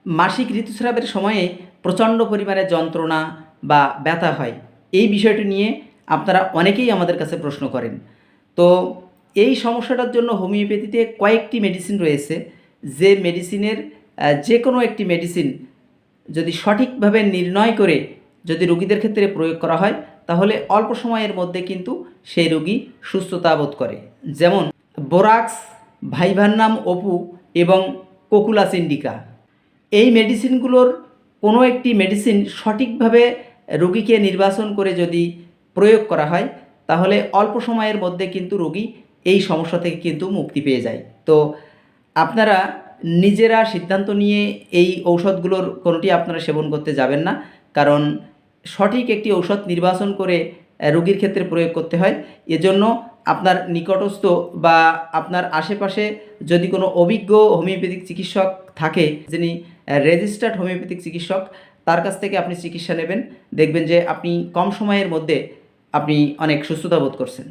মাসিক ঋতুস্রাবের সময়ে প্রচণ্ড পরিমাণে যন্ত্রণা বা ব্যথা হয়, এই বিষয়টি নিয়ে আপনারা অনেকেই আমাদের কাছে প্রশ্ন করেন। তো এই সমস্যাটার জন্য হোমিওপ্যাথিতে কয়েকটি মেডিসিন রয়েছে, যে মেডিসিনের যে কোনো একটি মেডিসিন যদি সঠিকভাবে নির্ণয় করে যদি রোগীদের ক্ষেত্রে প্রয়োগ করা হয়, তাহলে অল্প সময়ের মধ্যে কিন্তু সেই রোগী সুস্থতা বোধ করে। যেমন বোরাক্স, ভাইভান্নাম অপু এবং কোকুলাস ইন্ডিকা। এই মেডিসিনগুলোর কোনো একটি মেডিসিন সঠিকভাবে রোগীকে নির্বাচন করে যদি প্রয়োগ করা হয়, তাহলে অল্প সময়ের মধ্যে কিন্তু রোগী এই সমস্যা থেকে কিন্তু মুক্তি পেয়ে যায়। তো আপনারা নিজেরা সিদ্ধান্ত নিয়ে এই ঔষধগুলোর কোনোটি আপনারা সেবন করতে যাবেন না, কারণ সঠিক একটি ঔষধ নির্বাচন করে রোগীর ক্ষেত্রে প্রয়োগ করতে হয়। এজন্য আপনার নিকটস্থ বা আপনার আশেপাশে যদি কোনো অভিজ্ঞ হোমিওপ্যাথিক চিকিৎসক থাকে, যিনি রেজিস্টার্ড হোমিওপ্যাথিক চিকিৎসক, তার কাছ থেকে আপনি চিকিৎসা নেবেন। দেখবেন যে আপনি কম সময়ের মধ্যে আপনি অনেক সুস্থতা বোধ করছেন।